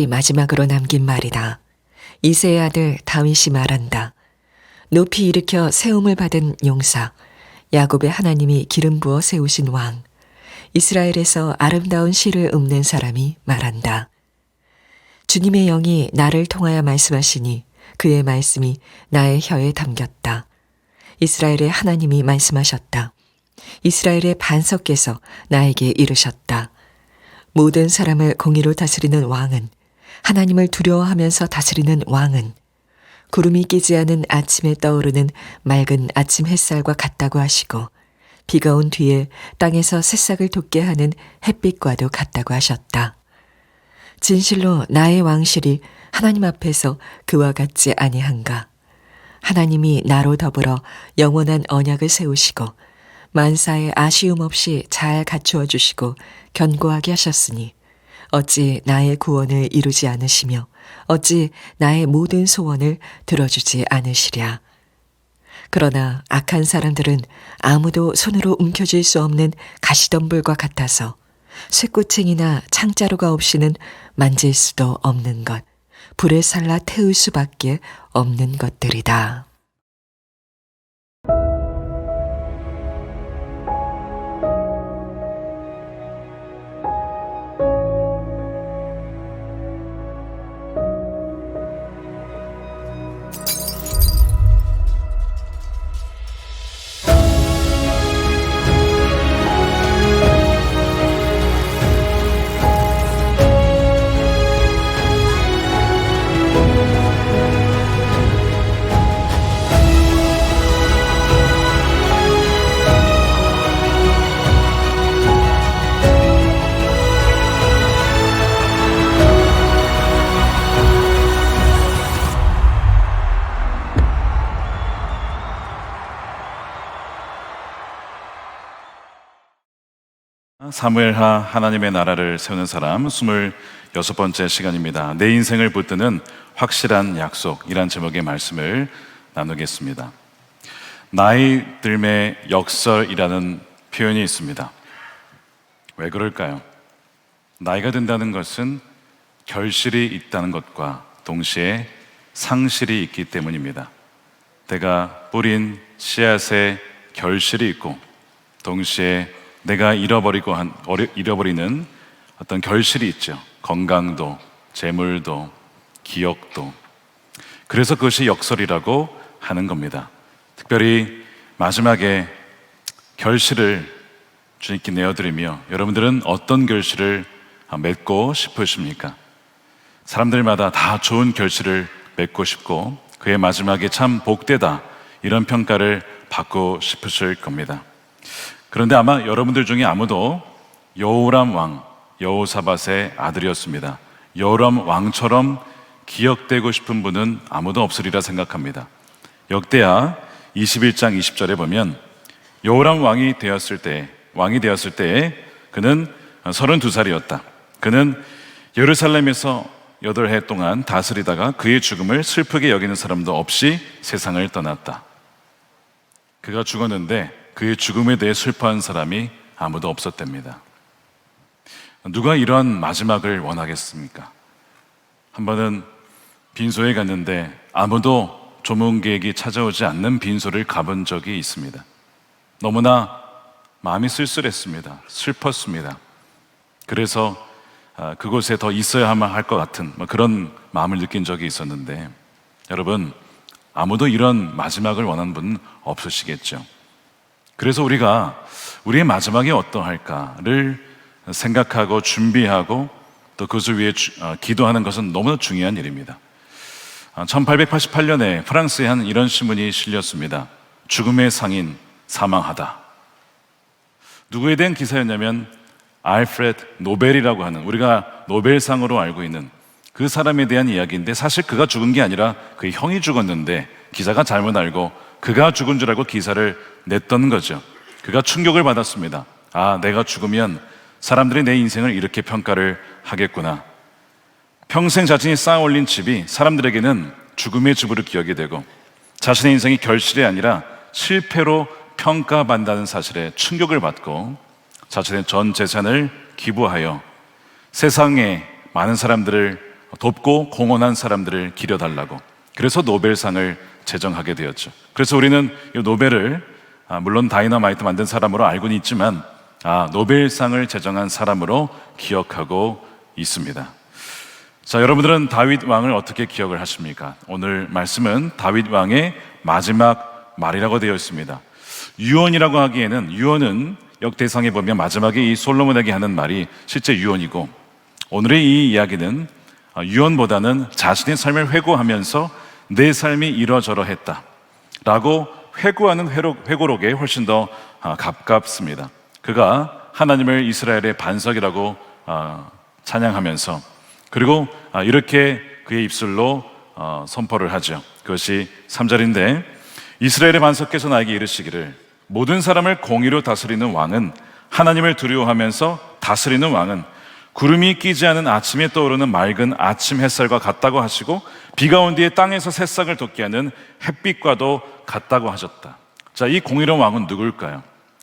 마지막으로 남긴 말이다. 이새의 아들 다윗이 말한다. 높이 일으켜 세움을 받은 용사, 야곱의 하나님이 기름 부어 세우신 왕, 이스라엘에서 아름다운 시를 읊는 사람이 말한다. 주님의 영이 나를 통하여 말씀하시니 그의 말씀이 나의 혀에 담겼다. 이스라엘의 하나님이 말씀하셨다. 이스라엘의 반석께서 나에게 이르셨다. 모든 사람을 공의로 다스리는 왕은, 하나님을 두려워하면서 다스리는 왕은 구름이 끼지 않은 아침에 떠오르는 맑은 아침 햇살과 같다고 하시고, 비가 온 뒤에 땅에서 새싹을 돋게 하는 햇빛과도 같다고 하셨다. 진실로 나의 왕실이 하나님 앞에서 그와 같지 아니한가. 하나님이 나로 더불어 영원한 언약을 세우시고 만사에 아쉬움 없이 잘 갖추어 주시고 견고하게 하셨으니 어찌 나의 구원을 이루지 않으시며 어찌 나의 모든 소원을 들어주지 않으시랴. 그러나 악한 사람들은 아무도 손으로 움켜쥘 수 없는 가시덤불과 같아서 쇠꼬챙이나 창자루가 없이는 만질 수도 없는 것, 불에 살라 태울 수밖에 없는 것들이다. 사무엘하 하나님의 나라를 세우는 사람 26번째 시간입니다. 내 인생을 붙드는 확실한 약속이란 제목의 말씀을 나누겠습니다. 나이 들매 역설이라는 표현이 있습니다. 왜 그럴까요? 나이가 든다는 것은 결실이 있다는 것과 동시에 상실이 있기 때문입니다. 내가 뿌린 씨앗에 결실이 있고 동시에 내가 잃어버리는 어떤 결실이 있죠. 건강도, 재물도, 기억도. 그래서 그것이 역설이라고 하는 겁니다. 특별히 마지막에 결실을 주님께 내어드리며 여러분들은 어떤 결실을 맺고 싶으십니까? 사람들마다 다 좋은 결실을 맺고 싶고 그의 마지막에 참 복되다 이런 평가를 받고 싶으실 겁니다. 그런데 아마 여러분들 중에 아무도 여호람 왕, 여호사밧의 아들이었습니다. 여호람 왕처럼 기억되고 싶은 분은 아무도 없으리라 생각합니다. 역대하 21장 20절에 보면 여호람 왕이 되었을 때 그는 32살이었다. 그는 예루살렘에서 8해 동안 다스리다가 그의 죽음을 슬프게 여기는 사람도 없이 세상을 떠났다. 그가 죽었는데 그의 죽음에 대해 슬퍼한 사람이 아무도 없었답니다. 누가 이러한 마지막을 원하겠습니까? 한 번은 빈소에 갔는데 아무도 조문객이 찾아오지 않는 빈소를 가본 적이 있습니다. 너무나 마음이 쓸쓸했습니다. 슬펐습니다. 그래서 그곳에 더 있어야만 할 것 같은 그런 마음을 느낀 적이 있었는데 여러분, 아무도 이런 마지막을 원하는 분은 없으시겠죠. 그래서 우리가 우리의 마지막이 어떠할까를 생각하고 준비하고 또 그것을 위해 기도하는 것은 너무나 중요한 일입니다. 1888년에 프랑스에 한 이런 신문이 실렸습니다. 죽음의 상인 사망하다. 누구에 대한 기사였냐면 알프레드 노벨이라고 하는, 우리가 노벨상으로 알고 있는 그 사람에 대한 이야기인데 사실 그가 죽은 게 아니라 그의 형이 죽었는데 기자가 잘못 알고 그가 죽은 줄 알고 기사를 냈던 거죠. 그가 충격을 받았습니다. 아, 내가 죽으면 사람들이 내 인생을 이렇게 평가를 하겠구나. 평생 자신이 쌓아 올린 집이 사람들에게는 죽음의 집으로 기억이 되고 자신의 인생이 결실이 아니라 실패로 평가받는다는 사실에 충격을 받고 자신의 전 재산을 기부하여 세상에 많은 사람들을 돕고 공헌한 사람들을 기려달라고, 그래서 노벨상을 제정하게 되었죠. 그래서 우리는 이 노벨을 물론 다이너마이트 만든 사람으로 알고는 있지만 노벨상을 제정한 사람으로 기억하고 있습니다. 자, 여러분들은 다윗 왕을 어떻게 기억을 하십니까? 오늘 말씀은 다윗 왕의 마지막 말이라고 되어 있습니다. 유언이라고 하기에는, 유언은 역대상에 보면 마지막에 이 솔로몬에게 하는 말이 실제 유언이고, 오늘의 이 이야기는 유언보다는 자신의 삶을 회고하면서 내 삶이 이러저러 했다 라고 회고하는 회고록에 훨씬 더 가깝습니다. 그가 하나님을 이스라엘의 반석이라고 찬양하면서, 그리고 이렇게 그의 입술로 선포를 하죠. 그것이 3절인데, 이스라엘의 반석께서 나에게 이르시기를 모든 사람을 공의로 다스리는 왕은, 하나님을 두려워하면서 다스리는 왕은 구름이 끼지 않은 아침에 떠오르는 맑은 아침 햇살과 같다고 하시고, 비가 온 뒤에 땅에서 새싹을 돋게 하는 햇빛과도 같다고 하셨다. 자, 이 공의로운 왕은 누굴까요?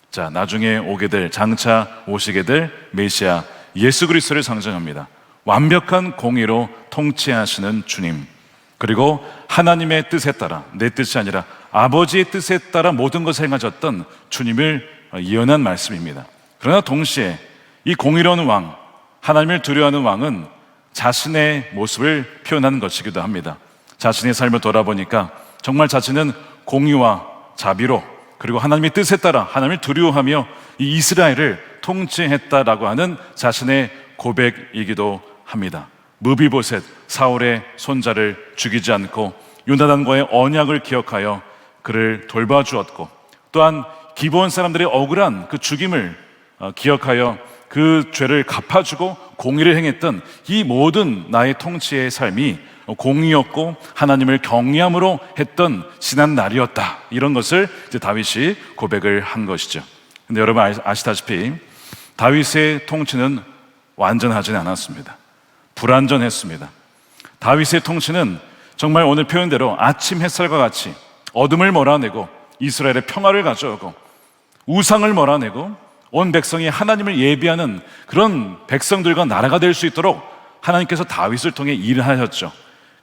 자, 나중에 오게 될, 장차 오시게 될 메시아 예수 그리스도를 상징합니다. 완벽한 공의로 통치하시는 주님, 그리고 하나님의 뜻에 따라, 내 뜻이 아니라 아버지의 뜻에 따라 모든 것을 행하셨던 주님을 예언한 말씀입니다. 그러나 동시에 이 공의로운 왕, 하나님을 두려워하는 왕은 자신의 모습을 표현하는 것이기도 합니다. 자신의 삶을 돌아보니까 정말 자신은 공의와 자비로, 그리고 하나님의 뜻에 따라 하나님을 두려워하며 이 이스라엘을 통치했다라고 하는 자신의 고백이기도 합니다. 무비보셋, 사울의 손자를 죽이지 않고 요나단과의 언약을 기억하여 그를 돌봐주었고, 또한 기브온 사람들의 억울한 그 죽임을 기억하여 그 죄를 갚아주고 공의를 행했던 이 모든 나의 통치의 삶이 공의였고 하나님을 경외함으로 했던 지난 날이었다, 이런 것을 이제 다윗이 고백을 한 것이죠. 근데 여러분 아시다시피 다윗의 통치는 완전하지는 않았습니다. 불완전했습니다. 다윗의 통치는 정말 오늘 표현대로 아침 햇살과 같이 어둠을 몰아내고 이스라엘의 평화를 가져오고 우상을 몰아내고 온 백성이 하나님을 예비하는 그런 백성들과 나라가 될 수 있도록 하나님께서 다윗을 통해 일을 하셨죠.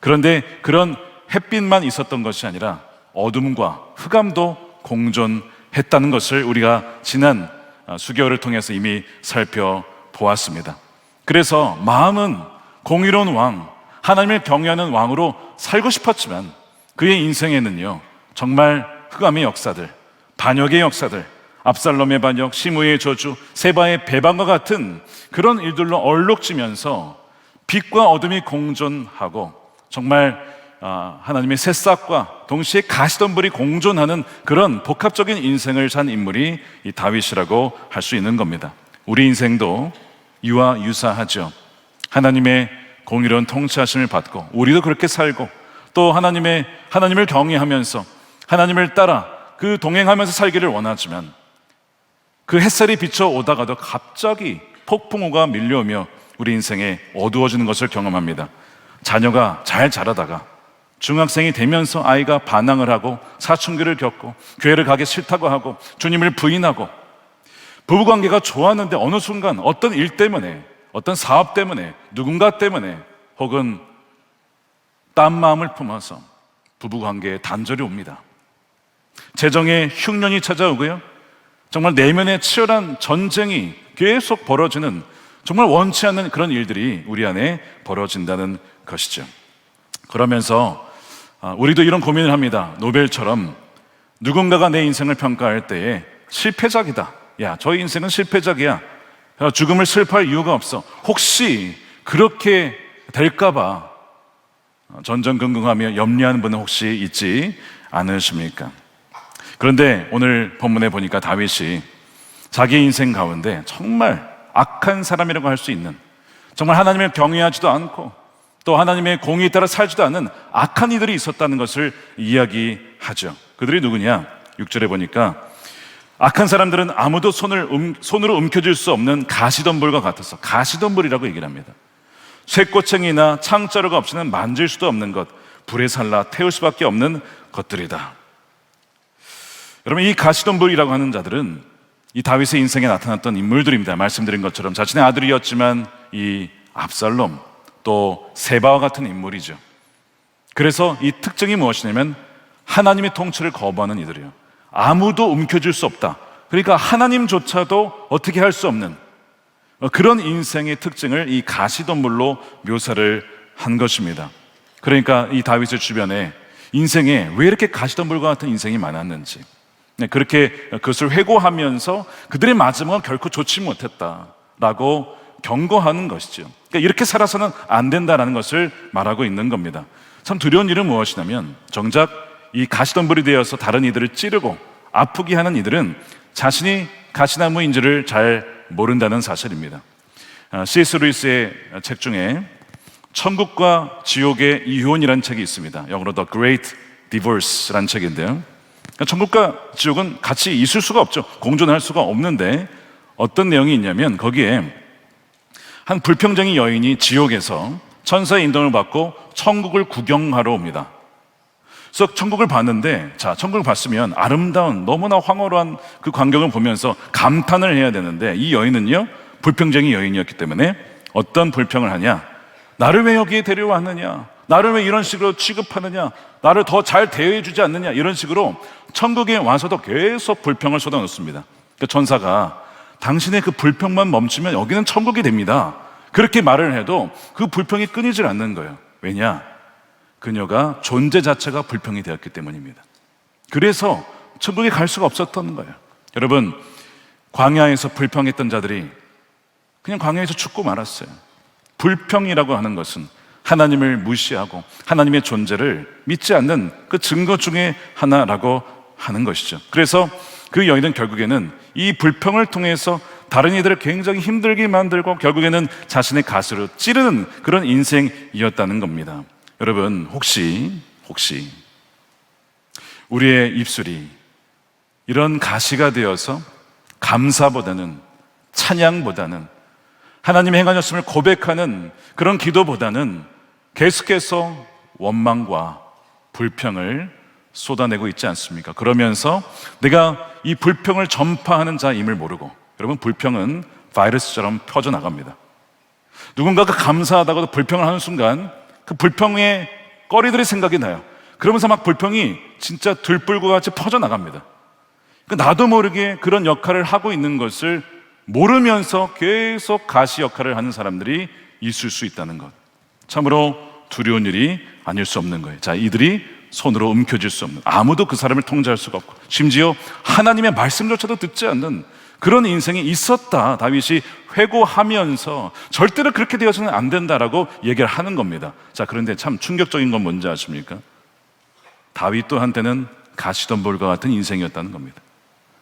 그런데 그런 햇빛만 있었던 것이 아니라 어둠과 흑암도 공존했다는 것을 우리가 지난 수개월을 통해서 이미 살펴보았습니다. 그래서 마음은 공의로운 왕, 하나님을 경외하는 왕으로 살고 싶었지만 그의 인생에는요, 정말 흑암의 역사들, 반역의 역사들, 압살롬의 반역, 시므의 저주, 세바의 배반과 같은 그런 일들로 얼룩지면서 빛과 어둠이 공존하고 정말 하나님의 새싹과 동시에 가시덤불이 공존하는 그런 복합적인 인생을 산 인물이 이 다윗이라고 할 수 있는 겁니다. 우리 인생도 이와 유사하죠. 하나님의 공의로운 통치하심을 받고 우리도 그렇게 살고, 또 하나님을 경외하면서 하나님을 따라 그 동행하면서 살기를 원하지만 그 햇살이 비춰오다가도 갑자기 폭풍우가 밀려오며 우리 인생에 어두워지는 것을 경험합니다. 자녀가 잘 자라다가 중학생이 되면서 아이가 반항을 하고 사춘기를 겪고 교회를 가기 싫다고 하고 주님을 부인하고, 부부관계가 좋았는데 어느 순간 어떤 일 때문에, 어떤 사업 때문에, 누군가 때문에, 혹은 딴 마음을 품어서 부부관계에 단절이 옵니다. 재정에 흉년이 찾아오고요, 정말 내면에 치열한 전쟁이 계속 벌어지는, 정말 원치 않는 그런 일들이 우리 안에 벌어진다는 것이죠. 그러면서 우리도 이런 고민을 합니다. 노벨처럼 누군가가 내 인생을 평가할 때에 실패작이다, 야, 저 인생은 실패작이야, 죽음을 슬퍼할 이유가 없어, 혹시 그렇게 될까봐 전전긍긍하며 염려하는 분은 혹시 있지 않으십니까? 그런데 오늘 본문에 보니까 다윗이 자기 인생 가운데 정말 악한 사람이라고 할 수 있는, 정말 하나님을 경외하지도 않고 또 하나님의 공의에 따라 살지도 않는 악한 이들이 있었다는 것을 이야기하죠. 그들이 누구냐? 6절에 보니까 악한 사람들은 아무도 손으로 움켜쥘 수 없는 가시덤불과 같아서, 가시덤불이라고 얘기를 합니다. 쇠꼬챙이나 창자루가 없이는 만질 수도 없는 것, 불에 살라 태울 수밖에 없는 것들이다. 여러분, 이 가시덤불이라고 하는 자들은 이 다윗의 인생에 나타났던 인물들입니다. 말씀드린 것처럼 자신의 아들이었지만 이 압살롬, 또 세바와 같은 인물이죠. 그래서 이 특징이 무엇이냐면 하나님의 통치를 거부하는 이들이에요. 아무도 움켜쥘 수 없다. 그러니까 하나님조차도 어떻게 할 수 없는 그런 인생의 특징을 이 가시덤불로 묘사를 한 것입니다. 그러니까 이 다윗의 주변에 인생에 왜 이렇게 가시덤불과 같은 인생이 많았는지, 그렇게 그것을 회고하면서 그들의 마지막은 결코 좋지 못했다라고 경고하는 것이죠. 그러니까 이렇게 살아서는 안 된다라는 것을 말하고 있는 겁니다. 참 두려운 일은 무엇이냐면 정작 이 가시덤불이 되어서 다른 이들을 찌르고 아프게 하는 이들은 자신이 가시나무인지를 잘 모른다는 사실입니다. C.S. 루이스의 책 중에 천국과 지옥의 이혼이라는 책이 있습니다. 영어로 The Great Divorce라는 책인데요. 천국과 지옥은 같이 있을 수가 없죠. 공존할 수가 없는데 어떤 내용이 있냐면 거기에 한 불평쟁이 여인이 지옥에서 천사의 인도를 받고 천국을 구경하러 옵니다. 그래서 천국을 봤는데, 자, 천국을 봤으면 아름다운 너무나 황홀한 그 광경을 보면서 감탄을 해야 되는데 이 여인은요, 불평쟁이 여인이었기 때문에 어떤 불평을 하냐? 나를 왜 여기에 데려왔느냐? 나를 왜 이런 식으로 취급하느냐? 나를 더 잘 대해주지 않느냐? 이런 식으로 천국에 와서도 계속 불평을 쏟아놓습니다. 그 천사가 당신의 그 불평만 멈추면 여기는 천국이 됩니다. 그렇게 말을 해도 그 불평이 끊이질 않는 거예요. 왜냐? 그녀가 존재 자체가 불평이 되었기 때문입니다. 그래서 천국에 갈 수가 없었던 거예요. 여러분, 광야에서 불평했던 자들이 그냥 광야에서 죽고 말았어요. 불평이라고 하는 것은 하나님을 무시하고 하나님의 존재를 믿지 않는 그 증거 중에 하나라고 하는 것이죠. 그래서 그 여인은 결국에는 이 불평을 통해서 다른 이들을 굉장히 힘들게 만들고 결국에는 자신의 가슴으로 찌르는 그런 인생이었다는 겁니다. 여러분, 혹시 우리의 입술이 이런 가시가 되어서 감사보다는, 찬양보다는, 하나님의 행하셨음을 고백하는 그런 기도보다는 계속해서 원망과 불평을 쏟아내고 있지 않습니까? 그러면서 내가 이 불평을 전파하는 자임을 모르고, 여러분, 불평은 바이러스처럼 퍼져나갑니다. 누군가가 감사하다고 불평을 하는 순간 그 불평의 거리들이 생각이 나요. 그러면서 막 불평이 진짜 들불과 같이 퍼져나갑니다. 그러니까 나도 모르게 그런 역할을 하고 있는 것을 모르면서 계속 가시 역할을 하는 사람들이 있을 수 있다는 것, 참으로 두려운 일이 아닐 수 없는 거예요. 자, 이들이 손으로 움켜쥘 수 없는, 아무도 그 사람을 통제할 수가 없고 심지어 하나님의 말씀조차도 듣지 않는 그런 인생이 있었다. 다윗이 회고하면서 절대로 그렇게 되어서는 안 된다라고 얘기를 하는 겁니다. 자, 그런데 참 충격적인 건 뭔지 아십니까? 다윗도 한때는 가시덤불과 같은 인생이었다는 겁니다.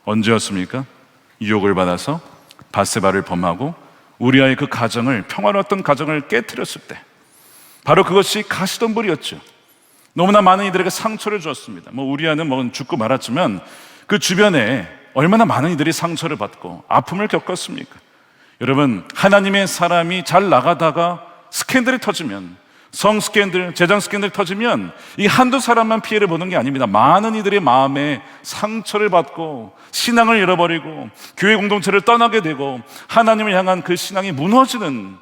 언제였습니까? 유혹을 받아서 밧세바를 범하고 우리아의 그 가정을, 평화로웠던 가정을 깨트렸을 때 바로 그것이 가시덤불이었죠. 너무나 많은 이들에게 상처를 주었습니다. 우리아는 죽고 말았지만 그 주변에 얼마나 많은 이들이 상처를 받고 아픔을 겪었습니까? 여러분, 하나님의 사람이 잘 나가다가 스캔들이 터지면, 성 스캔들, 재정 스캔들 터지면 이 한두 사람만 피해를 보는 게 아닙니다. 많은 이들의 마음에 상처를 받고 신앙을 잃어버리고 교회 공동체를 떠나게 되고 하나님을 향한 그 신앙이 무너지는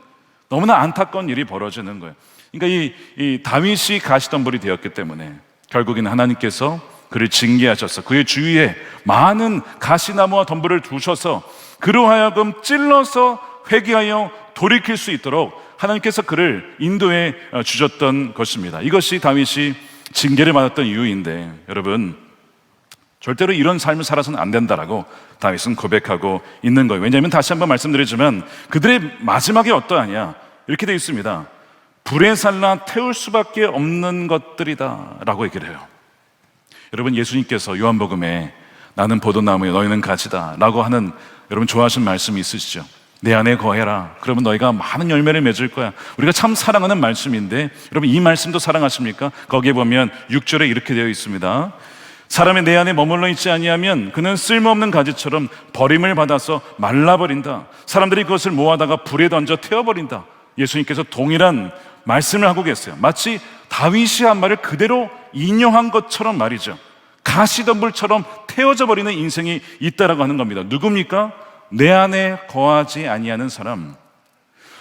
너무나 안타까운 일이 벌어지는 거예요. 그러니까 이 다윗이 가시덤불이 되었기 때문에 결국에는 하나님께서 그를 징계하셔서 그의 주위에 많은 가시나무와 덤불을 두셔서 그로 하여금 찔러서 회개하여 돌이킬 수 있도록 하나님께서 그를 인도해 주셨던 것입니다. 이것이 다윗이 징계를 받았던 이유인데, 여러분, 절대로 이런 삶을 살아서는 안 된다라고 다윗은 고백하고 있는 거예요. 왜냐하면 다시 한번 말씀드리지만 그들의 마지막이 어떠하냐, 이렇게 되어 있습니다. 불에 살라 태울 수밖에 없는 것들이다 라고 얘기를 해요. 여러분, 예수님께서 요한복음에 나는 포도나무요 너희는 가지다 라고 하는, 여러분 좋아하시는 말씀이 있으시죠? 내 안에 거해라, 그러면 너희가 많은 열매를 맺을 거야. 우리가 참 사랑하는 말씀인데, 여러분 이 말씀도 사랑하십니까? 거기에 보면 6절에 이렇게 되어 있습니다. 사람이 내 안에 머물러 있지 아니하면 그는 쓸모없는 가지처럼 버림을 받아서 말라버린다. 사람들이 그것을 모아다가 불에 던져 태워버린다. 예수님께서 동일한 말씀을 하고 계세요. 마치 다윗이 한 말을 그대로 인용한 것처럼 말이죠. 가시덤불처럼 태워져 버리는 인생이 있다라고 하는 겁니다. 누굽니까? 내 안에 거하지 아니하는 사람,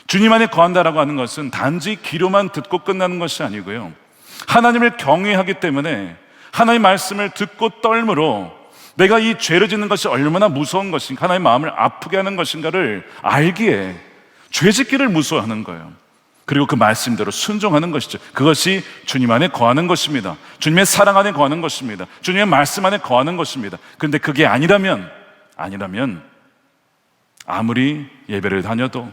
주님 안에 거한다라고 하는 것은 단지 귀로만 듣고 끝나는 것이 아니고요, 하나님을 경외하기 때문에 하나님의 말씀을 듣고 떨므로 내가 이 죄를 짓는 것이 얼마나 무서운 것인가, 하나님의 마음을 아프게 하는 것인가를 알기에 죄 짓기를 무서워하는 거예요. 그리고 그 말씀대로 순종하는 것이죠. 그것이 주님 안에 거하는 것입니다. 주님의 사랑 안에 거하는 것입니다. 주님의 말씀 안에 거하는 것입니다. 그런데 그게 아니라면 아무리 예배를 다녀도,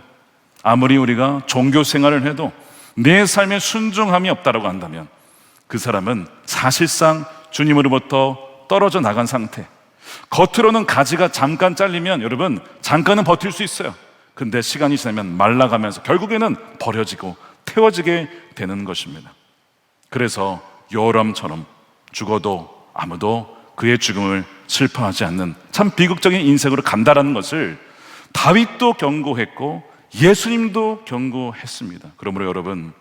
아무리 우리가 종교 생활을 해도 내 삶에 순종함이 없다라고 한다면 그 사람은 사실상 주님으로부터 떨어져 나간 상태. 겉으로는 가지가 잠깐 잘리면 여러분 잠깐은 버틸 수 있어요. 근데 시간이 지나면 말라가면서 결국에는 버려지고 태워지게 되는 것입니다. 그래서 요람처럼 죽어도 아무도 그의 죽음을 슬퍼하지 않는 참 비극적인 인생으로 간다라는 것을 다윗도 경고했고 예수님도 경고했습니다. 그러므로 여러분,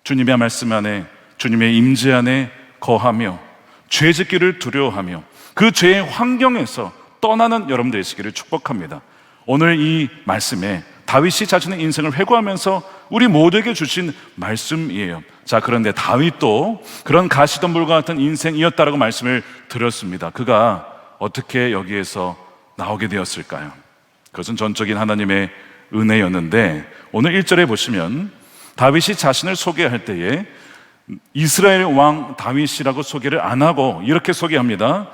주님의 말씀 안에, 주님의 임재 안에 거하며 죄 짓기를 두려워하며 그 죄의 환경에서 떠나는 여러분들 되시기를 축복합니다. 오늘 이 말씀에 다윗이 자신의 인생을 회고하면서 우리 모두에게 주신 말씀이에요. 자, 그런데 다윗도 그런 가시덤불과 같은 인생이었다라고 말씀을 드렸습니다. 그가 어떻게 여기에서 나오게 되었을까요? 그것은 전적인 하나님의 은혜였는데, 오늘 1절에 보시면 다윗이 자신을 소개할 때에 이스라엘 왕 다윗이라고 소개를 안 하고 이렇게 소개합니다.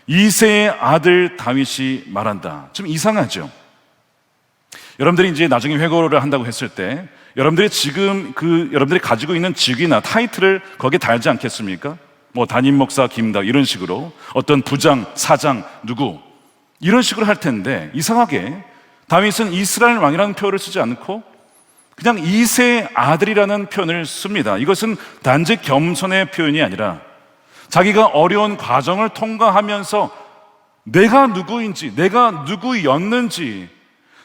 이새의 아들 다윗이 말한다. 좀 이상하죠? 여러분들이 이제 나중에 회고를 한다고 했을 때 여러분들이 지금 여러분들이 가지고 있는 직위나 타이틀을 거기에 달지 않겠습니까? 뭐 담임 목사 김다 이런 식으로, 어떤 부장, 사장, 누구 이런 식으로 할 텐데, 이상하게 다윗은 이스라엘 왕이라는 표현을 쓰지 않고 그냥 이새의 아들이라는 표현을 씁니다. 이것은 단지 겸손의 표현이 아니라 자기가 어려운 과정을 통과하면서 내가 누구인지, 내가 누구였는지,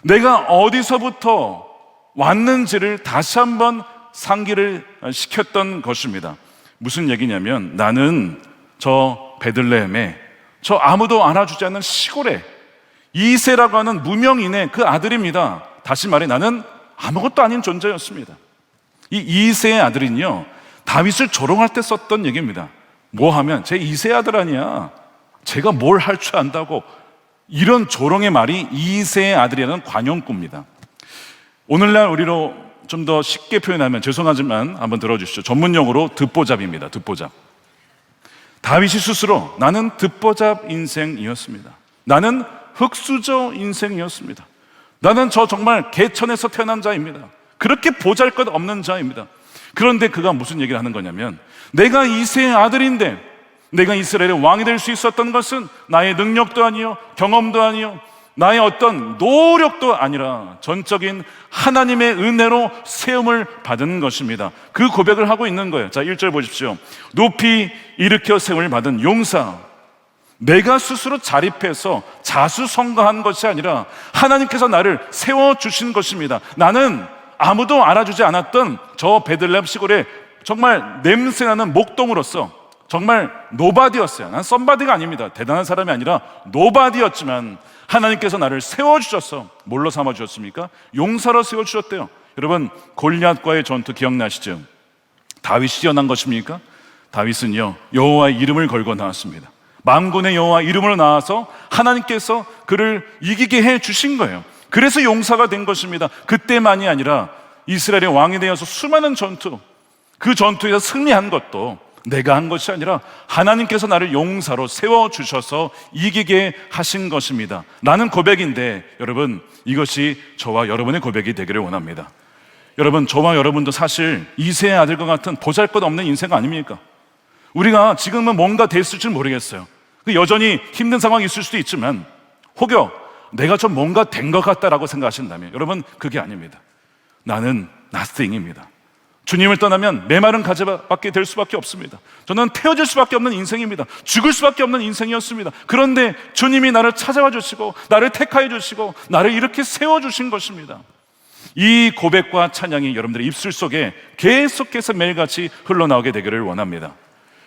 내가 어디서부터 왔는지를 다시 한번 상기를 시켰던 것입니다. 무슨 얘기냐면, 나는 저 베들레헴에, 저 아무도 알아주지 않는 시골에 이새라고 하는 무명인의 그 아들입니다. 다시 말해, 나는 아무것도 아닌 존재였습니다. 이 이새의 아들은요, 다윗을 조롱할 때 썼던 얘기입니다. 뭐 하면 제 이새 아들 아니야, 제가 뭘 할 줄 안다고, 이런 조롱의 말이 이새의 아들이라는 관용구입니다. 오늘날 우리로 좀 더 쉽게 표현하면, 죄송하지만 한번 들어주시죠. 전문용어로 듣보잡입니다. 듣보잡. 다윗이 스스로 나는 듣보잡 인생이었습니다. 나는 흙수저 인생이었습니다. 나는 저 정말 개천에서 태어난 자입니다. 그렇게 보잘것없는 자입니다. 그런데 그가 무슨 얘기를 하는 거냐면, 내가 이새의 아들인데 내가 이스라엘의 왕이 될 수 있었던 것은 나의 능력도 아니요, 경험도 아니요, 나의 어떤 노력도 아니라 전적인 하나님의 은혜로 세움을 받은 것입니다. 그 고백을 하고 있는 거예요. 자, 1절 보십시오. 높이 일으켜 세움을 받은 용사. 내가 스스로 자립해서 자수성가한 것이 아니라 하나님께서 나를 세워주신 것입니다. 나는 아무도 알아주지 않았던 저 베들레헴 시골에 정말 냄새나는 목동으로서 정말 노바디였어요. 난 썸바디가 아닙니다. 대단한 사람이 아니라 노바디였지만 하나님께서 나를 세워주셨어. 뭘로 삼아주셨습니까? 용사로 세워주셨대요. 여러분, 골리앗과의 전투 기억나시죠? 다윗이 뛰어난 것입니까? 다윗은요, 여호와의 이름을 걸고 나왔습니다. 만군의 여호와 이름으로 나와서 하나님께서 그를 이기게 해주신 거예요. 그래서 용사가 된 것입니다. 그때만이 아니라 이스라엘의 왕이 되어서 수많은 전투, 그 전투에서 승리한 것도 내가 한 것이 아니라 하나님께서 나를 용사로 세워주셔서 이기게 하신 것입니다. 라는 고백인데, 여러분, 이것이 저와 여러분의 고백이 되기를 원합니다. 여러분, 저와 여러분도 사실 이새의 아들과 같은 보잘것없는 인생 아닙니까? 우리가 지금은 뭔가 됐을지 모르겠어요. 여전히 힘든 상황이 있을 수도 있지만, 혹여 내가 좀 뭔가 된 것 같다라고 생각하신다면, 여러분, 그게 아닙니다. 나는 nothing입니다. 주님을 떠나면 메마른 가지밖에 될 수밖에 없습니다. 저는 태워질 수밖에 없는 인생입니다. 죽을 수밖에 없는 인생이었습니다. 그런데 주님이 나를 찾아와 주시고 나를 택하여 주시고 나를 이렇게 세워주신 것입니다. 이 고백과 찬양이 여러분들의 입술 속에 계속해서 매일같이 흘러나오게 되기를 원합니다.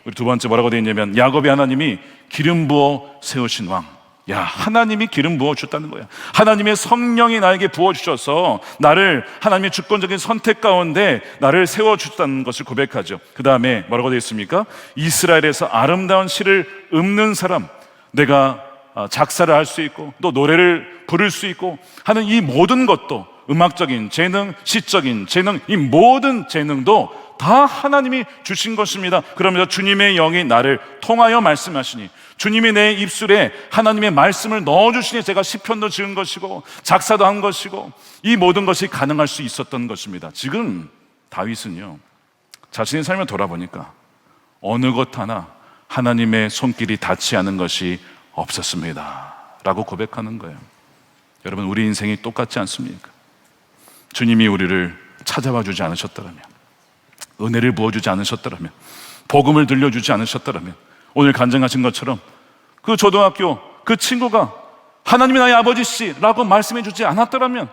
우리 두 번째 뭐라고 되어 있냐면, 야곱의 하나님이 기름 부어 세우신 왕. 야, 하나님이 기름 부어주셨다는 거야. 하나님의 성령이 나에게 부어주셔서 나를 하나님의 주권적인 선택 가운데 나를 세워주셨다는 것을 고백하죠. 그 다음에 뭐라고 되어 있습니까? 이스라엘에서 아름다운 시를 읊는 사람, 내가 작사를 할 수 있고 또 노래를 부를 수 있고 하는 이 모든 것도, 음악적인 재능, 시적인 재능, 이 모든 재능도 다 하나님이 주신 것입니다. 그러면서 주님의 영이 나를 통하여 말씀하시니, 주님이 내 입술에 하나님의 말씀을 넣어주시니 제가 시편도 지은 것이고 작사도 한 것이고 이 모든 것이 가능할 수 있었던 것입니다. 지금 다윗은요, 자신의 삶을 돌아보니까 어느 것 하나 하나님의 손길이 닿지 않은 것이 없었습니다 라고 고백하는 거예요. 여러분, 우리 인생이 똑같지 않습니까? 주님이 우리를 찾아와 주지 않으셨더라면, 은혜를 부어주지 않으셨더라면, 복음을 들려주지 않으셨더라면, 오늘 간증하신 것처럼 그 초등학교 그 친구가 하나님이 나의 아버지시라고 말씀해 주지 않았더라면,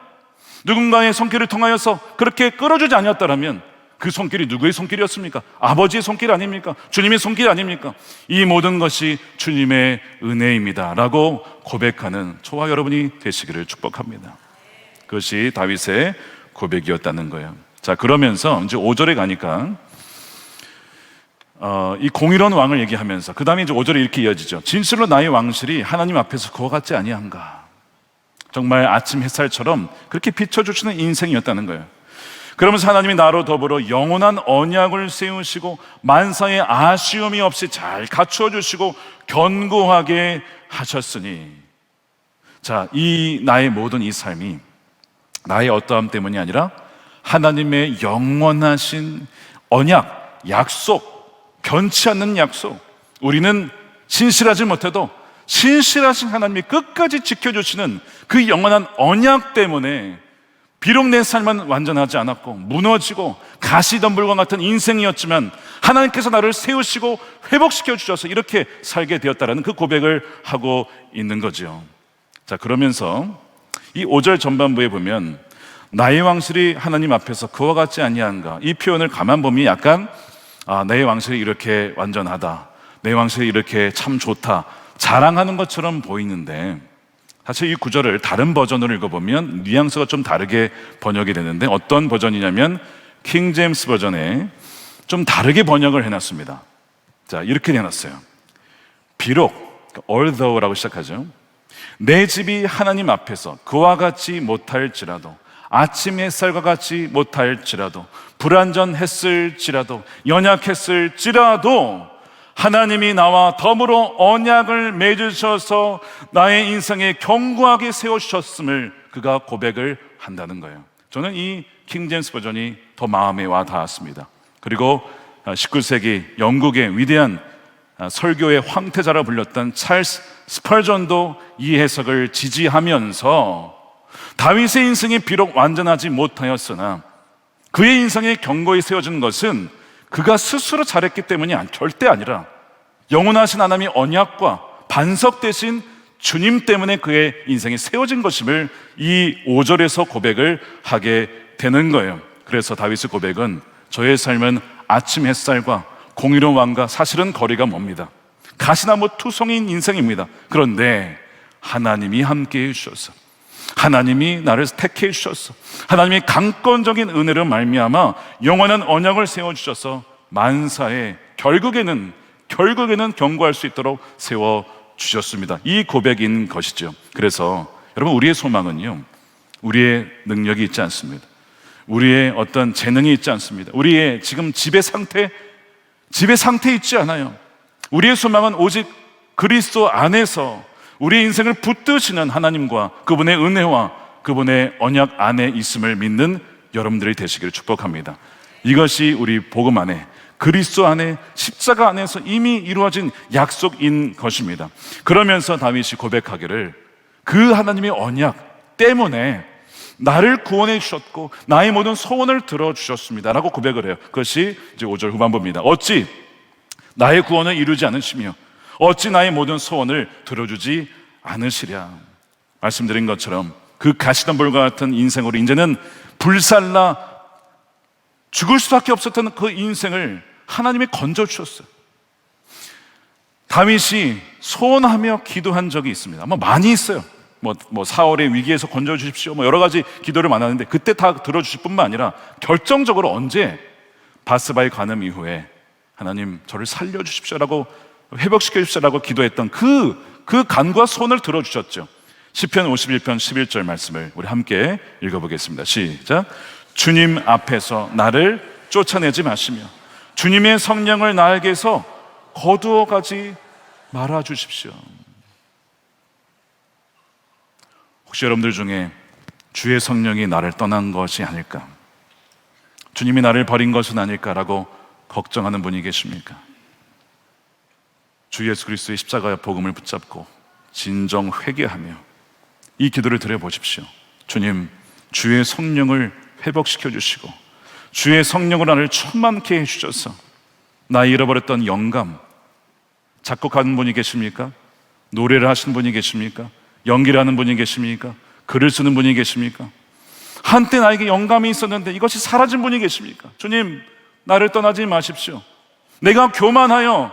누군가의 손길을 통하여서 그렇게 끌어주지 않았더라면 그 손길이 누구의 손길이었습니까? 아버지의 손길 아닙니까? 주님의 손길 아닙니까? 이 모든 것이 주님의 은혜입니다 라고 고백하는 저와 여러분이 되시기를 축복합니다. 그것이 다윗의 고백이었다는 거예요. 자, 그러면서 이제 5절에 가니까 이 공의로운 왕을 얘기하면서 그 다음에 이제 5절에 이렇게 이어지죠. 진실로 나의 왕실이 하나님 앞에서 그와 같지 아니한가. 정말 아침 햇살처럼 그렇게 비춰주시는 인생이었다는 거예요. 그러면서 하나님이 나로 더불어 영원한 언약을 세우시고 만사의 아쉬움이 없이 잘 갖추어 주시고 견고하게 하셨으니, 자, 이 나의 모든 이 삶이 나의 어떠함 때문이 아니라 하나님의 영원하신 언약, 약속, 변치 않는 약속, 우리는 신실하지 못해도 신실하신 하나님이 끝까지 지켜주시는 그 영원한 언약 때문에 비록 내 삶은 완전하지 않았고 무너지고 가시덤불과 같은 인생이었지만 하나님께서 나를 세우시고 회복시켜 주셔서 이렇게 살게 되었다라는 그 고백을 하고 있는 거죠. 자, 그러면서 이 5절 전반부에 보면 나의 왕실이 하나님 앞에서 그와 같지 아니한가, 이 표현을 가만 보면 약간 내 왕실이 이렇게 완전하다, 내 왕실이 이렇게 참 좋다, 자랑하는 것처럼 보이는데, 사실 이 구절을 다른 버전으로 읽어보면 뉘앙스가 좀 다르게 번역이 되는데, 어떤 버전이냐면 킹 제임스 버전에 좀 다르게 번역을 해놨습니다. 자, 이렇게 해놨어요. 비록, although라고 시작하죠. 내 집이 하나님 앞에서 그와 같지 못할지라도, 아침 햇살과 같지 못할지라도, 불완전했을지라도, 연약했을지라도 하나님이 나와 더불어 언약을 맺으셔서 나의 인생에 견고하게 세워주셨음을 그가 고백을 한다는 거예요. 저는 이 킹제임스 버전이 더 마음에 와 닿았습니다. 그리고 19세기 영국의 위대한 설교의 황태자라 불렸던 찰스 스펄전도 이 해석을 지지하면서 다윗의 인생이 비록 완전하지 못하였으나 그의 인생에 견고히 세워진 것은 그가 스스로 잘했기 때문이 절대 아니라 영원하신 하나님의 언약과 반석 되신 주님 때문에 그의 인생이 세워진 것임을 이 5절에서 고백을 하게 되는 거예요. 그래서 다윗의 고백은 저의 삶은 아침 햇살과 공의로운 왕과 사실은 거리가 멉니다. 가시나무 투성이인 인생입니다. 그런데 하나님이 함께해 주셔서, 하나님이 나를 택해 주셔서, 하나님이 강권적인 은혜로 말미암아 영원한 언약을 세워주셔서 만사에 결국에는 견고할 수 있도록 세워주셨습니다. 이 고백인 것이죠. 그래서 여러분, 우리의 소망은요, 우리의 능력이 있지 않습니다. 우리의 어떤 재능이 있지 않습니다. 우리의 지금 집의 상태 있지 않아요. 우리의 소망은 오직 그리스도 안에서 우리의 인생을 붙드시는 하나님과 그분의 은혜와 그분의 언약 안에 있음을 믿는 여러분들이 되시기를 축복합니다. 이것이 우리 복음 안에, 그리스도 안에, 십자가 안에서 이미 이루어진 약속인 것입니다. 그러면서 다윗이 고백하기를 그 하나님의 언약 때문에 나를 구원해 주셨고 나의 모든 소원을 들어주셨습니다 라고 고백을 해요. 그것이 이제 5절 후반부입니다. 어찌 나의 구원을 이루지 않으시며 어찌 나의 모든 소원을 들어주지 않으시랴. 말씀드린 것처럼 그 가시덤불과 같은 인생으로 이제는 불살라 죽을 수밖에 없었던 그 인생을 하나님이 건져주셨어요. 다윗이 소원하며 기도한 적이 있습니다. 아마 많이 있어요. 사울의 위기에서 건져주십시오. 여러 가지 기도를 많았는데 그때 다 들어주실 뿐만 아니라 결정적으로 언제 바스바의 간음 이후에 하나님 저를 살려주십시오라고 회복시켜 주십시오라고 기도했던 그 간과 손을 들어주셨죠. 시편 51편 11절 말씀을 우리 함께 읽어보겠습니다. 시작. 주님 앞에서 나를 쫓아내지 마시며 주님의 성령을 나에게서 거두어 가지 말아 주십시오. 혹시 여러분들 중에 주의 성령이 나를 떠난 것이 아닐까, 주님이 나를 버린 것은 아닐까라고 걱정하는 분이 계십니까? 주 예수 그리스도의 십자가의 복음을 붙잡고 진정 회개하며 이 기도를 드려보십시오. 주님, 주의 성령을 회복시켜 주시고 주의 성령으로 나를 충만케 해주셔서 나 잃어버렸던 영감, 작곡하는 분이 계십니까? 노래를 하시는 분이 계십니까? 연기를 하는 분이 계십니까? 글을 쓰는 분이 계십니까? 한때 나에게 영감이 있었는데 이것이 사라진 분이 계십니까? 주님, 나를 떠나지 마십시오. 내가 교만하여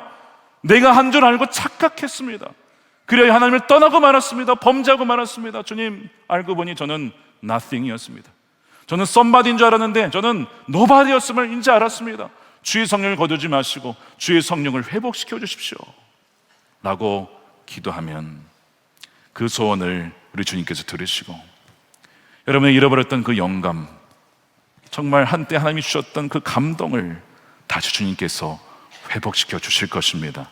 내가 한 줄 알고 착각했습니다. 그래야 하나님을 떠나고 말았습니다. 범죄하고 말았습니다. 주님, 알고 보니 저는 nothing이었습니다. 저는 somebody인 줄 알았는데 저는 nobody였음을 이제 알았습니다. 주의 성령을 거두지 마시고 주의 성령을 회복시켜 주십시오 라고 기도하면 그 소원을 우리 주님께서 들으시고 여러분의 잃어버렸던 그 영감, 정말 한때 하나님이 주셨던 그 감동을 다시 주님께서 회복시켜 주실 것입니다.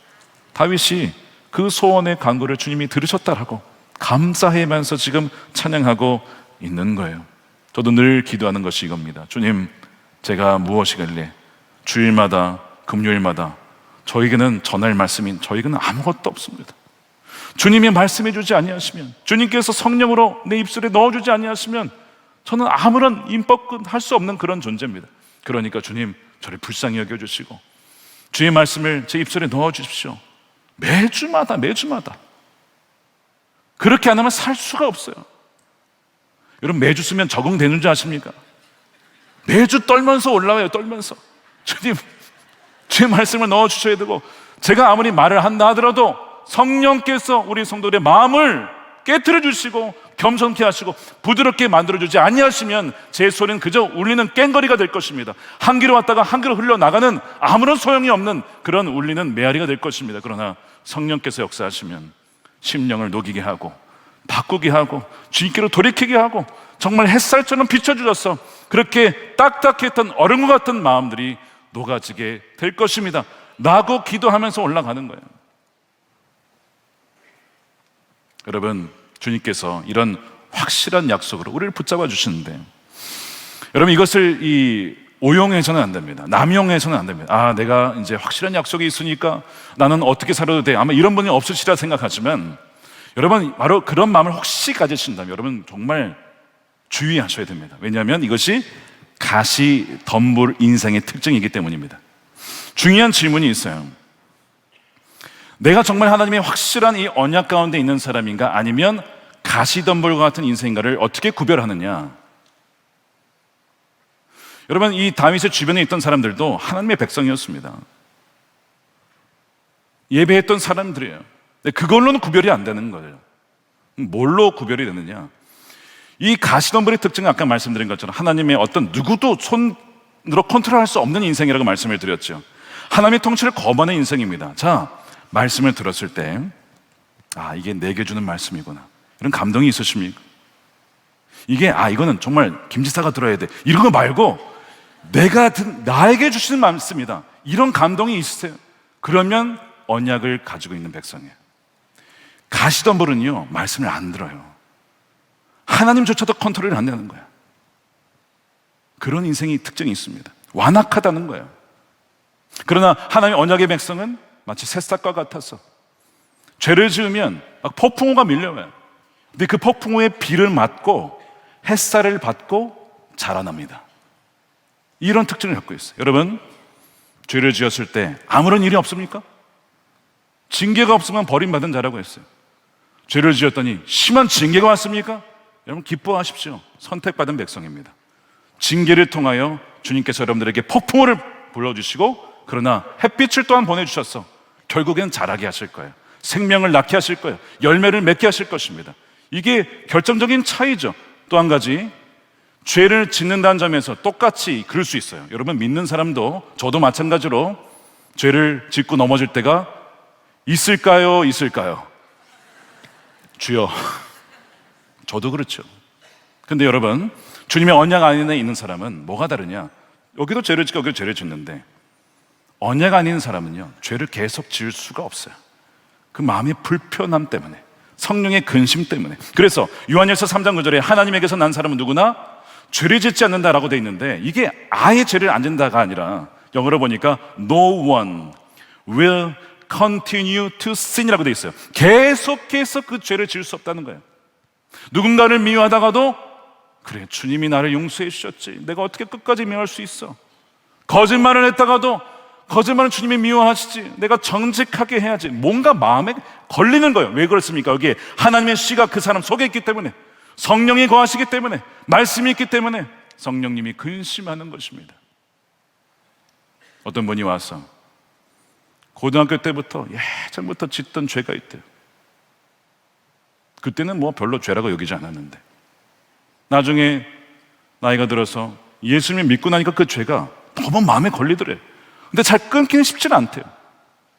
다윗이 그 소원의 간구를 주님이 들으셨다라고 감사하면서 지금 찬양하고 있는 거예요. 저도 늘 기도하는 것이 이겁니다. 주님, 제가 무엇이길래 주일마다 금요일마다 저에게는 전할 말씀인 저에게는 아무것도 없습니다. 주님이 말씀해 주지 아니하시면, 주님께서 성령으로 내 입술에 넣어주지 아니하시면 저는 아무런 임법은 할 수 없는 그런 존재입니다. 그러니까 주님, 저를 불쌍히 여겨주시고 주의 말씀을 제 입술에 넣어주십시오. 매주마다 그렇게 안 하면 살 수가 없어요. 여러분, 매주 쓰면 적응되는 줄 아십니까? 매주 떨면서 올라와요. 떨면서 주님, 주의 말씀을 넣어주셔야 되고, 제가 아무리 말을 한다 하더라도 성령께서 우리 성도들의 마음을 깨트려 주시고 겸손케 하시고 부드럽게 만들어주지 아니하시면 제 소리는 그저 울리는 꽹거리가 될 것입니다. 한 귀로 왔다가 한 귀로 흘러나가는 아무런 소용이 없는 그런 울리는 메아리가 될 것입니다. 그러나 성령께서 역사하시면 심령을 녹이게 하고 바꾸게 하고 주님께로 돌이키게 하고 정말 햇살처럼 비춰주셔서 그렇게 딱딱했던 얼음과 같은 마음들이 녹아지게 될 것입니다 라고 기도하면서 올라가는 거예요. 여러분, 주님께서 이런 확실한 약속으로 우리를 붙잡아 주시는데, 여러분, 이것을 오용해서는 안 됩니다. 남용해서는 안 됩니다. 내가 이제 확실한 약속이 있으니까 나는 어떻게 살아도 돼. 아마 이런 분이 없으시라 생각하지만, 여러분, 바로 그런 마음을 혹시 가지신다면 여러분 정말 주의하셔야 됩니다. 왜냐하면 이것이 가시덤불 인생의 특징이기 때문입니다. 중요한 질문이 있어요. 내가 정말 하나님의 확실한 이 언약 가운데 있는 사람인가, 아니면 가시덤불과 같은 인생인가를 어떻게 구별하느냐. 여러분, 이 다윗의 주변에 있던 사람들도 하나님의 백성이었습니다. 예배했던 사람들이에요. 근데 그걸로는 구별이 안 되는 거예요. 뭘로 구별이 되느냐. 이 가시덤불의 특징은 아까 말씀드린 것처럼 하나님의 어떤 누구도 손으로 컨트롤할 수 없는 인생이라고 말씀을 드렸죠. 하나님의 통치를 거부하는 인생입니다. 자, 말씀을 들었을 때 이게 내게 주는 말씀이구나, 이런 감동이 있으십니까? 이게 이거는 정말 김지사가 들어야 돼, 이런 거 말고 나에게 주시는 말씀이다, 이런 감동이 있으세요? 그러면 언약을 가지고 있는 백성이에요. 가시덤불은요, 말씀을 안 들어요. 하나님조차도 컨트롤이 안 되는 거야. 그런 인생의 특징이 있습니다. 완악하다는 거예요. 그러나 하나님의 언약의 백성은 마치 새싹과 같아서 죄를 지으면 막 폭풍우가 밀려와요. 근데 그 폭풍우의 비를 맞고 햇살을 받고 자라납니다. 이런 특징을 갖고 있어요. 여러분, 죄를 지었을 때 아무런 일이 없습니까? 징계가 없으면 버림받은 자라고 했어요. 죄를 지었더니 심한 징계가 왔습니까? 여러분, 기뻐하십시오. 선택받은 백성입니다. 징계를 통하여 주님께서 여러분들에게 폭풍우를 불러주시고, 그러나 햇빛을 또한 보내주셨어. 결국엔 자라게 하실 거예요. 생명을 낳게 하실 거예요. 열매를 맺게 하실 것입니다. 이게 결정적인 차이죠. 또 한 가지, 죄를 짓는다는 점에서 똑같이 그럴 수 있어요. 여러분, 믿는 사람도, 저도 마찬가지로 죄를 짓고 넘어질 때가 있을까요? 주여, 저도 그렇죠. 근데 여러분, 주님의 언약 안에 있는 사람은 뭐가 다르냐? 여기도 죄를 짓고 여기도 죄를 짓는데, 언약 안에 있는 사람은요, 죄를 계속 지을 수가 없어요. 그 마음의 불편함 때문에, 성령의 근심 때문에. 그래서 요한일서 3장 9절에 하나님에게서 난 사람은 누구나 죄를 짓지 않는다라고 돼 있는데, 이게 아예 죄를 안 짓는다가 아니라 영어로 보니까 No one will continue to sin이라고 돼 있어요. 계속해서 그 죄를 지을 수 없다는 거예요. 누군가를 미워하다가도, 그래, 주님이 나를 용서해 주셨지, 내가 어떻게 끝까지 미워할 수 있어. 거짓말을 했다가도, 거짓말은 주님이 미워하시지, 내가 정직하게 해야지. 뭔가 마음에 걸리는 거예요. 왜 그렇습니까? 여기에 하나님의 씨가 그 사람 속에 있기 때문에, 성령이 거하시기 때문에, 말씀이 있기 때문에 성령님이 근심하는 것입니다. 어떤 분이 와서 고등학교 때부터 예전부터 짓던 죄가 있대요. 그때는 뭐 별로 죄라고 여기지 않았는데, 나중에 나이가 들어서 예수님을 믿고 나니까 그 죄가 너무 마음에 걸리더래요. 근데 잘 끊기는 쉽지는 않대요.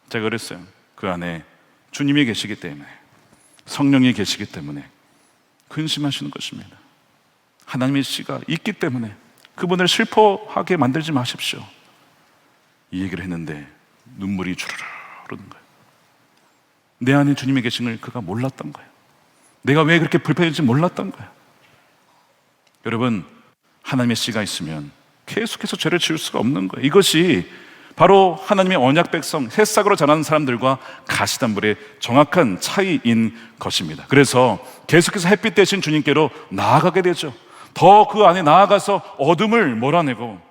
제가 그랬어요. 그 안에 주님이 계시기 때문에, 성령이 계시기 때문에 근심하시는 것입니다. 하나님의 씨가 있기 때문에 그분을 슬퍼하게 만들지 마십시오. 이 얘기를 했는데 눈물이 주르르 흐르는 거예요. 내 안에 주님이 계신 걸 그가 몰랐던 거예요. 내가 왜 그렇게 불편했는지 몰랐던 거예요. 여러분, 하나님의 씨가 있으면 계속해서 죄를 지을 수가 없는 거예요. 이것이 바로 하나님의 언약 백성, 새싹으로 자라는 사람들과 가시덤불의 정확한 차이인 것입니다. 그래서 계속해서 햇빛 대신 주님께로 나아가게 되죠. 더 그 안에 나아가서 어둠을 몰아내고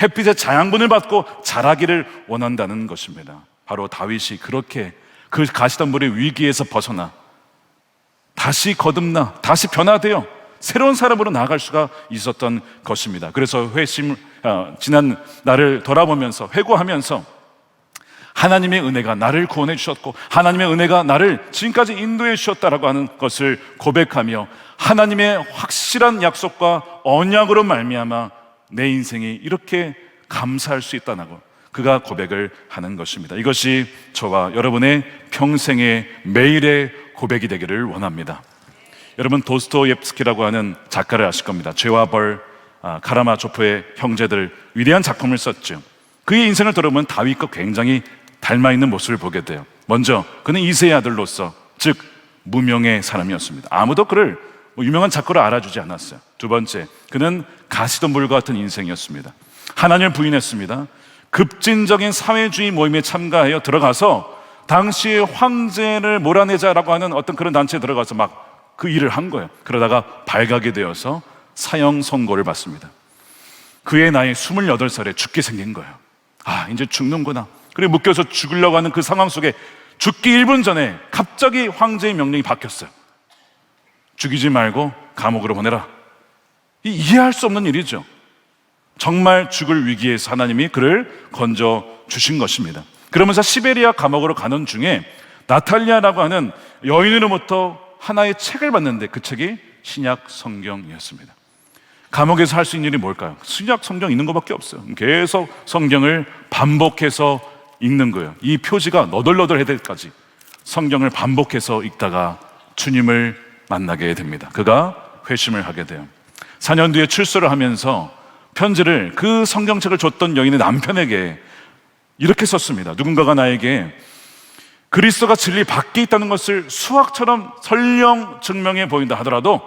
햇빛의 자양분을 받고 자라기를 원한다는 것입니다. 바로 다윗이 그렇게 그 가시덤불의 위기에서 벗어나 다시 거듭나, 다시 변화되어 새로운 사람으로 나아갈 수가 있었던 것입니다. 그래서 지난 날을 돌아보면서 회고하면서 하나님의 은혜가 나를 구원해 주셨고, 하나님의 은혜가 나를 지금까지 인도해 주셨다라고 하는 것을 고백하며, 하나님의 확실한 약속과 언약으로 말미암아 내 인생이 이렇게 감사할 수 있다고 그가 고백을 하는 것입니다. 이것이 저와 여러분의 평생의 매일의 고백이 되기를 원합니다. 여러분, 도스토옙스키라고 하는 작가를 아실 겁니다. 죄와 벌, 카라마조프의 형제들, 위대한 작품을 썼죠. 그의 인생을 들어보면 다윗과 굉장히 닮아있는 모습을 보게 돼요. 먼저 그는 이새의 아들로서, 즉 무명의 사람이었습니다. 아무도 그를 유명한 작가로 알아주지 않았어요. 두 번째, 그는 가시덤불과 같은 인생이었습니다. 하나님을 부인했습니다. 급진적인 사회주의 모임에 참가하여 들어가서 당시의 황제를 몰아내자라고 하는 어떤 그런 단체에 들어가서 막 그 일을 한 거예요. 그러다가 발각이 되어서 사형 선고를 받습니다. 그의 나이 28살에 죽게 생긴 거예요. 아, 이제 죽는구나. 그리고 묶여서 죽으려고 하는 그 상황 속에 죽기 1분 전에 갑자기 황제의 명령이 바뀌었어요. 죽이지 말고 감옥으로 보내라. 이해할 수 없는 일이죠. 정말 죽을 위기에서 하나님이 그를 건져 주신 것입니다. 그러면서 시베리아 감옥으로 가는 중에 나탈리아라고 하는 여인으로부터 하나의 책을 봤는데, 그 책이 신약 성경이었습니다. 감옥에서 할 수 있는 일이 뭘까요? 신약 성경 읽는 것밖에 없어요. 계속 성경을 반복해서 읽는 거예요. 이 표지가 너덜너덜해질 때까지 성경을 반복해서 읽다가 주님을 만나게 됩니다. 그가 회심을 하게 돼요. 4년 뒤에 출소를 하면서 편지를 그 성경책을 줬던 여인의 남편에게 이렇게 썼습니다. 누군가가 나에게 그리스도가 진리 밖에 있다는 것을 수학처럼 설령 증명해 보인다 하더라도,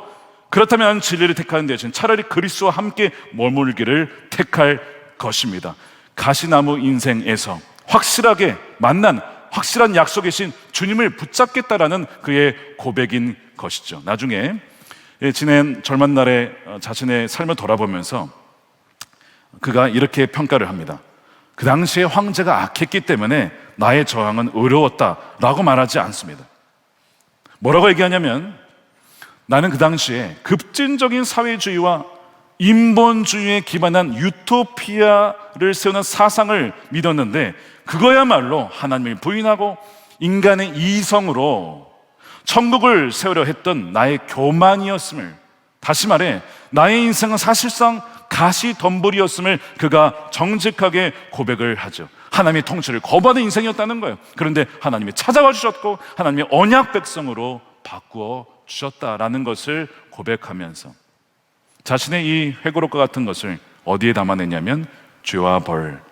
그렇다면 나는 진리를 택하는 대신 차라리 그리스도와 함께 머물기를 택할 것입니다. 가시나무 인생에서 확실하게 만난, 확실한 약속이신 주님을 붙잡겠다라는 그의 고백인 것이죠. 나중에 지난 젊은 날에 자신의 삶을 돌아보면서 그가 이렇게 평가를 합니다. 그 당시에 황제가 악했기 때문에 나의 저항은 어려웠다라고 말하지 않습니다. 뭐라고 얘기하냐면, 나는 그 당시에 급진적인 사회주의와 인본주의에 기반한 유토피아를 세우는 사상을 믿었는데 그거야말로 하나님을 부인하고 인간의 이성으로 천국을 세우려 했던 나의 교만이었음을, 다시 말해 나의 인생은 사실상 가시덤불이었음을 그가 정직하게 고백을 하죠. 하나님의 통치를 거부하는 인생이었다는 거예요. 그런데 하나님이 찾아와 주셨고 하나님의 언약 백성으로 바꾸어 주셨다라는 것을 고백하면서 자신의 이 회고록과 같은 것을 어디에 담아내냐면 죄와 벌,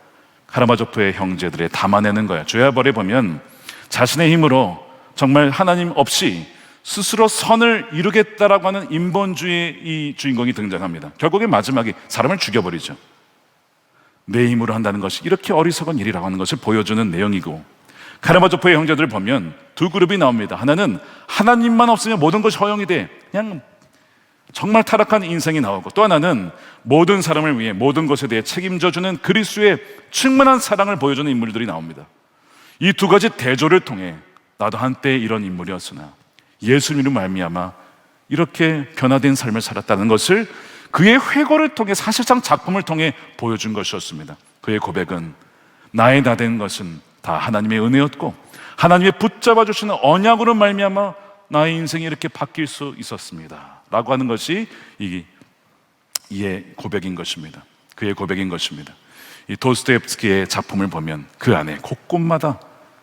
카라마족토의 형제들에 담아내는 거예요. 죄와 벌에 보면 자신의 힘으로 정말 하나님 없이 스스로 선을 이루겠다라고 하는 인본주의의 이 주인공이 등장합니다. 결국에 마지막에 사람을 죽여버리죠. 내 힘으로 한다는 것이 이렇게 어리석은 일이라고 하는 것을 보여주는 내용이고, 카라마조포의 형제들을 보면 두 그룹이 나옵니다. 하나는 하나님만 없으면 모든 것이 허용이 돼, 그냥 정말 타락한 인생이 나오고, 또 하나는 모든 사람을 위해 모든 것에 대해 책임져주는 그리스도의 충만한 사랑을 보여주는 인물들이 나옵니다. 이 두 가지 대조를 통해 나도 한때 이런 인물이었으나 예수님으로 말미암아 이렇게 변화된 삶을 살았다는 것을 그의 회고를 통해, 사실상 작품을 통해 보여준 것이었습니다. 그의 고백은 나의 다 된 것은 다 하나님의 은혜였고 하나님의 붙잡아 주시는 언약으로 말미암아 나의 인생이 이렇게 바뀔 수 있었습니다 라고 하는 것이 이의 고백인 것입니다. 그의 고백인 것입니다. 이 도스토옙스키의 작품을 보면 그 안에 곳곳마다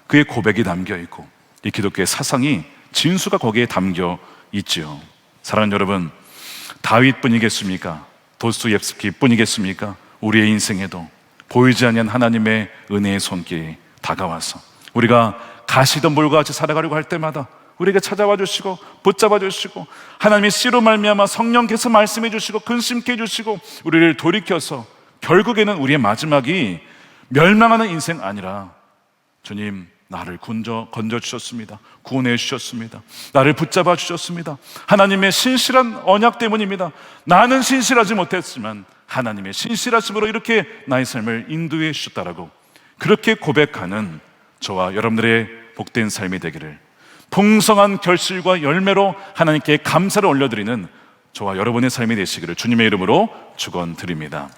그의 고백이 담겨 있고 이 기독교의 사상이 진수가 거기에 담겨 있지요. 사랑하는 여러분, 다윗뿐이겠습니까? 도스토옙스키뿐이겠습니까? 우리의 인생에도 보이지 않는 하나님의 은혜의 손길이 다가와서 우리가 가시덤불과 같이 살아가려고 할 때마다 우리에게 찾아와 주시고 붙잡아 주시고 하나님의 씨로 말미암아 성령께서 말씀해 주시고 근심케 해 주시고 우리를 돌이켜서 결국에는 우리의 마지막이 멸망하는 인생 아니라 주님 나를 건져 주셨습니다. 구원해 주셨습니다. 나를 붙잡아 주셨습니다. 하나님의 신실한 언약 때문입니다. 나는 신실하지 못했지만 하나님의 신실하심으로 이렇게 나의 삶을 인도해 주셨다라고 그렇게 고백하는 저와 여러분들의 복된 삶이 되기를, 풍성한 결실과 열매로 하나님께 감사를 올려드리는 저와 여러분의 삶이 되시기를 주님의 이름으로 축원드립니다.